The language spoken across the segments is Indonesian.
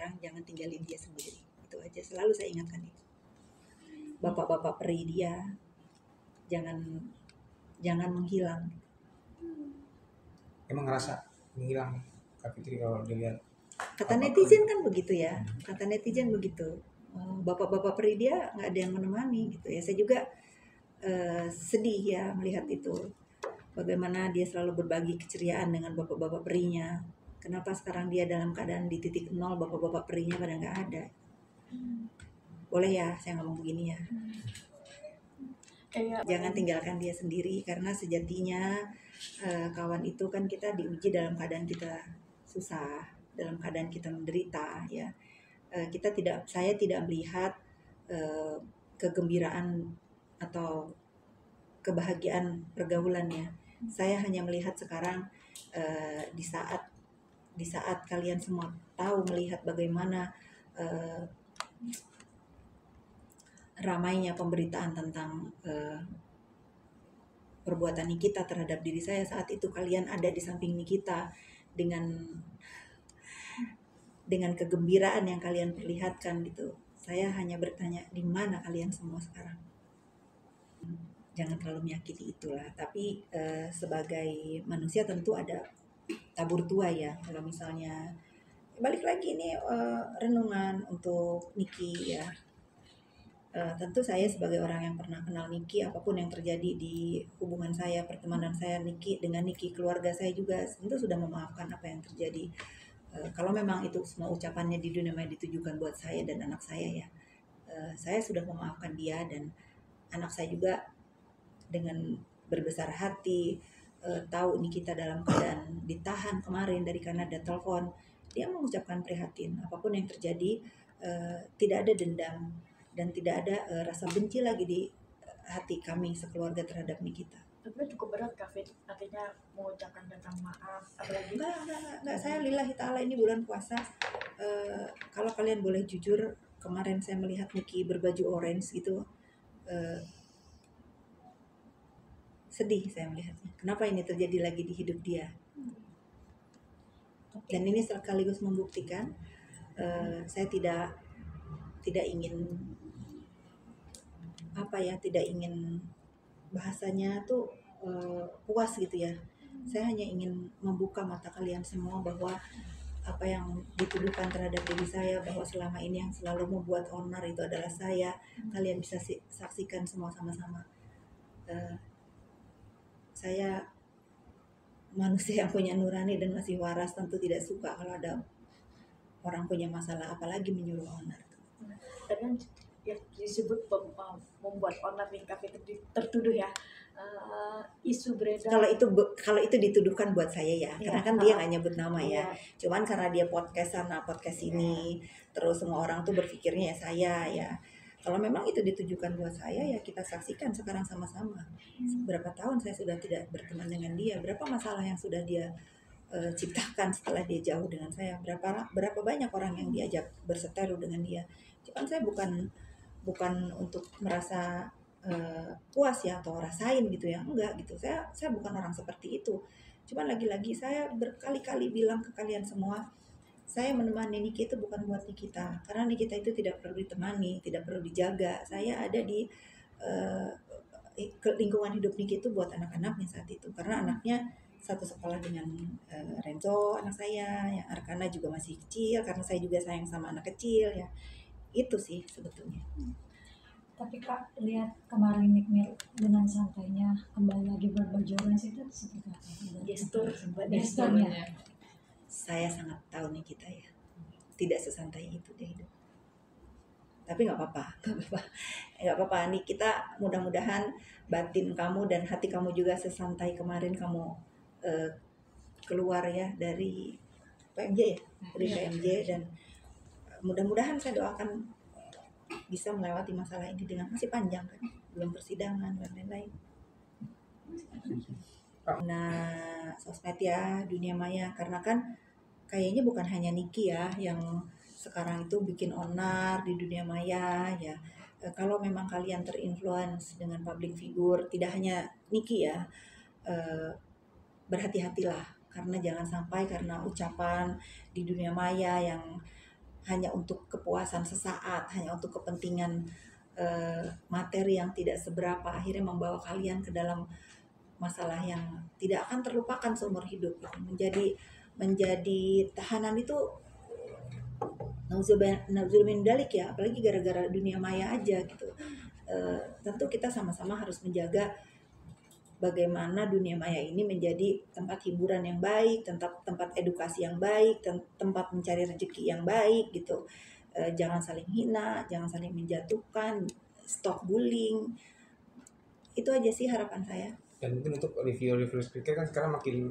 sekarang jangan tinggalin dia sendiri. Itu aja, selalu saya ingatkan itu. Bapak-bapak peri dia jangan menghilang. Emang ngerasa menghilang Kak Fitri kalau dilihat? Kata netizen kan begitu ya, kata netizen begitu. Bapak-bapak peri dia nggak ada yang menemani gitu ya. Saya juga sedih ya melihat itu. Bagaimana dia selalu berbagi keceriaan dengan bapak-bapak perinya. Kenapa sekarang dia dalam keadaan di titik nol, bapak-bapak perinya pada nggak ada. Boleh ya saya ngomong begini ya. Jangan tinggalkan dia sendiri, karena sejatinya kawan itu kan kita diuji dalam keadaan kita susah, dalam keadaan kita menderita ya. Saya tidak melihat kegembiraan atau kebahagiaan pergaulannya. Saya hanya melihat sekarang di saat kalian semua tahu melihat bagaimana ramainya pemberitaan tentang perbuatan Nikita terhadap diri saya. Saat itu kalian ada di samping Nikita dengan kegembiraan yang kalian perlihatkan gitu. Saya hanya bertanya, di mana kalian semua sekarang? Jangan terlalu menyakiti itulah. Tapi sebagai manusia tentu ada tabur tua ya. Kalau misalnya balik lagi nih renungan untuk Niki ya. Tentu saya sebagai orang yang pernah kenal Niki, apapun yang terjadi di hubungan saya, pertemanan saya Niki dengan Niki, keluarga saya juga tentu sudah memaafkan apa yang terjadi. Kalau memang itu semua ucapannya di dunia maya ditujukan buat saya dan anak saya ya, saya sudah memaafkan dia, dan anak saya juga dengan berbesar hati tahu Nikita dalam keadaan ditahan kemarin dari Kanada, telepon dia mengucapkan prihatin apapun yang terjadi, tidak ada dendam dan tidak ada rasa benci lagi di hati kami sekeluarga terhadap Nikita. Tapi cukup berat Kak Fit, artinya mengucapkan tentang maaf, apalagi enggak, saya lillahi ta'ala ini bulan puasa. Kalau kalian boleh jujur, kemarin saya melihat Niki berbaju orange gitu, sedih saya melihatnya. Kenapa ini terjadi lagi di hidup dia? Dan ini sekaligus membuktikan saya tidak ingin tidak ingin bahasanya tuh puas gitu ya. Saya hanya ingin membuka mata kalian semua bahwa apa yang dituduhkan terhadap diri saya, bahwa selama ini yang selalu membuat onar itu adalah saya. Kalian bisa saksikan semua sama-sama. Saya manusia yang punya nurani dan masih waras, tentu tidak suka kalau ada orang punya masalah, apalagi menyuruh onar. Dan yang disebut membuat onar nih Kak Fit tertuduh ya, isu beredar. Kalau itu dituduhkan buat saya ya, karena kan dia nggak nyebut nama ya. Cuman karena dia podcast sana podcast ini, terus semua orang tuh berpikirnya ya saya ya. Kalau memang itu ditujukan buat saya ya kita saksikan sekarang sama-sama. Berapa tahun saya sudah tidak berteman dengan dia, berapa masalah yang sudah dia ciptakan setelah dia jauh dengan saya, berapa banyak orang yang diajak berseteru dengan dia. Cuman saya bukan untuk merasa puas ya atau rasain gitu ya, enggak gitu. Saya bukan orang seperti itu. Cuman lagi-lagi saya berkali-kali bilang ke kalian semua, saya menemani Niki itu bukan buat Nikita, karena Nikita itu tidak perlu ditemani, tidak perlu dijaga. Saya ada di lingkungan hidup Niki itu buat anak-anaknya saat itu, karena anaknya satu sekolah dengan Renzo anak saya, yang Arkana juga masih kecil, karena saya juga sayang sama anak kecil ya. Itu sih sebetulnya. Tapi Kak, lihat kemarin Nikmil dengan santainya kembali lagi berbaju orange itu seperti apa? Gesturnya. Saya sangat tahu nih kita ya, tidak sesantai itu dia hidup. Tapi nggak apa-apa nih, kita mudah-mudahan batin kamu dan hati kamu juga sesantai kemarin kamu keluar ya dari PMJ ya, dari PMJ, dan mudah-mudahan saya doakan bisa melewati masalah ini dengan masih panjang kan, belum persidangan dan lain-lain. Nah, sosmed ya, dunia maya, karena kan kayaknya bukan hanya Niki ya yang sekarang itu bikin onar di dunia maya ya. Kalau memang kalian terinfluence dengan public figure, tidak hanya Niki ya, berhati-hatilah, karena jangan sampai karena ucapan di dunia maya yang hanya untuk kepuasan sesaat, hanya untuk kepentingan materi yang tidak seberapa, akhirnya membawa kalian ke dalam masalah yang tidak akan terlupakan seumur hidup. Menjadi tahanan itu nauzubillah min dalik ya, apalagi gara-gara dunia maya aja gitu. Tentu kita sama-sama harus menjaga bagaimana dunia maya ini menjadi tempat hiburan yang baik, tempat edukasi yang baik, tempat mencari rezeki yang baik gitu. Jangan saling hina, jangan saling menjatuhkan, stop bullying. Itu aja sih harapan saya. Dan mungkin untuk review speaker kan sekarang makin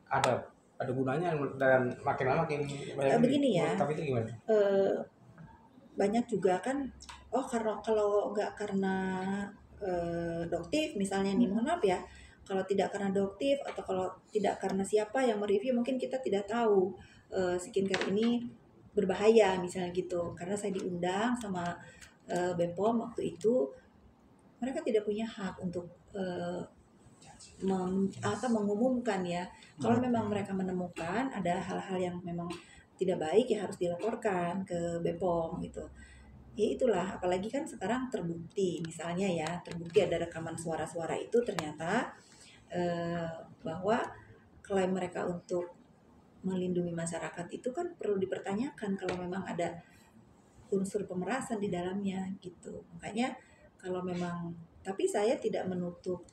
ada gunanya dan makin lama makin banyak. Begini ya, Tapi itu gimana? Banyak juga kan, kalau nggak karena doktif misalnya nih, mohon maaf ya, kalau tidak karena doktif atau kalau tidak karena siapa yang mereview, mungkin kita tidak tahu skincare ini berbahaya misalnya gitu. Karena saya diundang sama BPOM waktu itu, mereka tidak punya hak untuk mengumumkan ya. Kalau memang mereka menemukan ada hal-hal yang memang tidak baik, ya harus dilaporkan ke BPOM gitu. Ya itulah, apalagi kan sekarang terbukti misalnya ya, terbukti ada rekaman suara-suara itu ternyata bahwa klaim mereka untuk melindungi masyarakat itu kan perlu dipertanyakan kalau memang ada unsur pemerasan di dalamnya gitu. Makanya kalau memang, tapi saya tidak menutup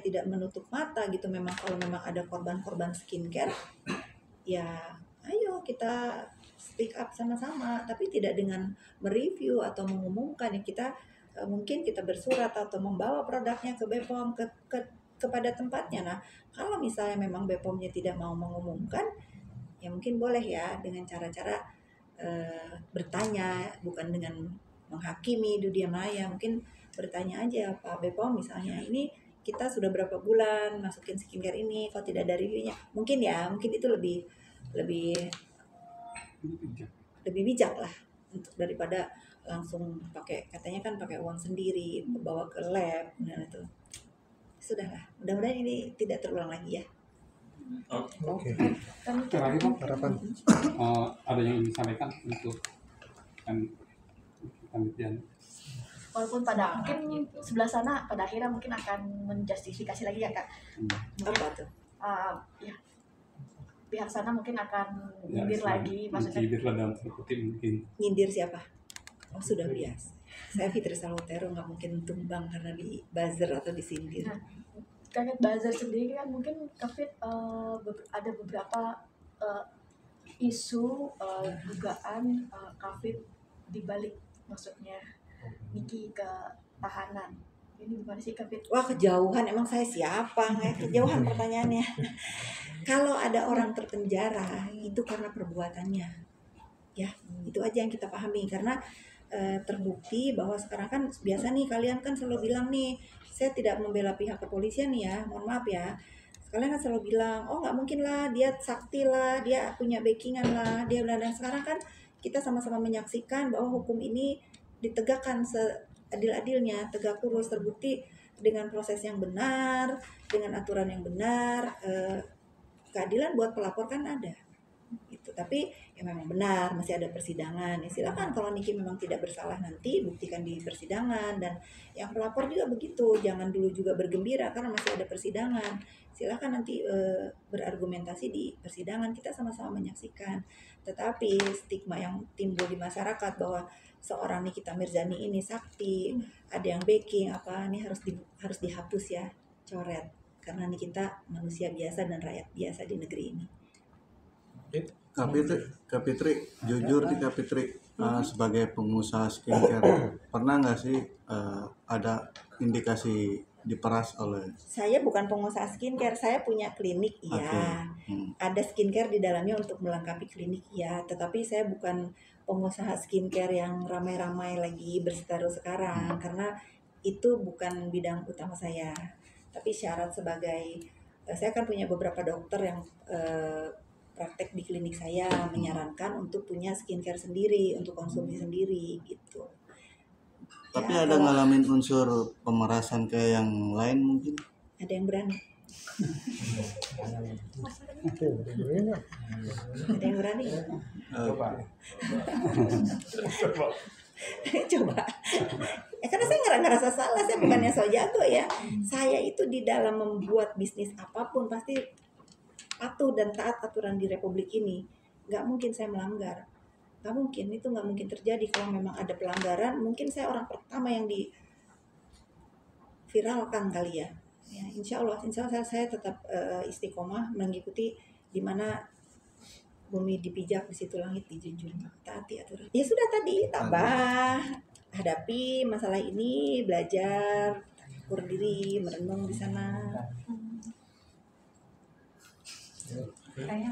tidak menutup mata gitu. Memang kalau memang ada korban-korban skincare, ya ayo kita speak up sama-sama, tapi tidak dengan mereview atau mengumumkan ya. Kita mungkin kita bersurat atau membawa produknya ke BPOM kepada tempatnya. Nah, kalau misalnya memang BPOM-nya tidak mau mengumumkan, ya mungkin boleh ya dengan cara-cara bertanya, bukan dengan menghakimi dunia maya. Mungkin bertanya aja, Pak BPOM misalnya, ini kita sudah berapa bulan masukin skincare ini, kalau tidak ada reviewnya, mungkin itu lebih bijak lah, untuk daripada langsung katanya kan pakai uang sendiri bawa ke lab. Nah itu sudahlah, mudah-mudahan ini tidak terulang lagi ya. Oke. Terakhir Bang, Harapan. ada yang ingin disampaikan untuk penelitian? Walaupun pada mungkin sebelah sana pada akhirnya mungkin akan menjustifikasi lagi ya Kak. Apa tuh? Ya, pihak sana mungkin akan Ya, nyindir lagi, maksudnya nyindir lah dalam tanda kutip mungkin. Nyindir siapa? Oh, sudah biasa. Saya Fitri Salotero nggak mungkin tumbang karena di buzzer atau disindir. Nah, Kafit Bazar sendiri kan mungkin Kafit ada beberapa isu dugaan Kafit dibalik, maksudnya Niki ke tahanan. Ini gimana sih Kafit? Wah, kejauhan, emang saya siapa? Kejauhan pertanyaannya. Kalau ada orang terpenjara itu karena perbuatannya, ya itu aja yang kita pahami. Karena terbukti bahwa sekarang kan biasa nih, kalian kan selalu bilang nih, saya tidak membela pihak kepolisian nih ya, mohon maaf ya. Kalian kan selalu bilang, oh nggak mungkin lah, dia sakti lah, dia punya backingan lah, dia. Dan sekarang kan kita sama-sama menyaksikan bahwa hukum ini ditegakkan seadil-adilnya, tegak lurus, terbukti dengan proses yang benar, dengan aturan yang benar. Keadilan buat pelapor kan ada gitu. Tapi ya memang benar, masih ada persidangan ya. Silakan kalau Niki memang tidak bersalah, nanti buktikan di persidangan. Dan yang pelapor juga begitu, jangan dulu juga bergembira karena masih ada persidangan. Silakan nanti berargumentasi di persidangan, kita sama-sama menyaksikan. Tetapi stigma yang timbul di masyarakat bahwa seorang Nikita Mirzani ini sakti, ada yang backing apa, ini harus dihapus ya, coret. Karena Nikita manusia biasa dan rakyat biasa di negeri ini. Kak Fitri, jujur nih Kak Fitri, sebagai pengusaha skincare, pernah nggak sih ada indikasi diperas oleh? Saya bukan pengusaha skincare, saya punya klinik ya. Ada skincare di dalamnya untuk melengkapi klinik ya. Tetapi saya bukan pengusaha skincare yang ramai-ramai lagi berseteru sekarang, karena itu bukan bidang utama saya. Tapi syarat sebagai, saya kan punya beberapa dokter yang praktek di klinik saya menyarankan untuk punya skincare sendiri, untuk konsumsi sendiri gitu. Tapi ya, ada ngalamin unsur pemerasan kayak yang lain mungkin? Ada yang berani. Ada yang berani? Coba. Coba. Karena saya ngerasa salah, saya bukannya so jago ya. Saya itu di dalam membuat bisnis apapun pasti patuh dan taat aturan di Republik ini. Nggak mungkin saya melanggar. Nggak mungkin, itu nggak mungkin terjadi. Kalau memang ada pelanggaran, mungkin saya orang pertama yang diviralkan kali ya. Ya, insya Allah saya tetap istiqomah mengikuti di mana bumi dipijak, di situ langit dijunjung, taati aturan. Ya sudah tadi, tabah, hadapi masalah ini, belajar, ukur diri, merenung di sana. Kayaknya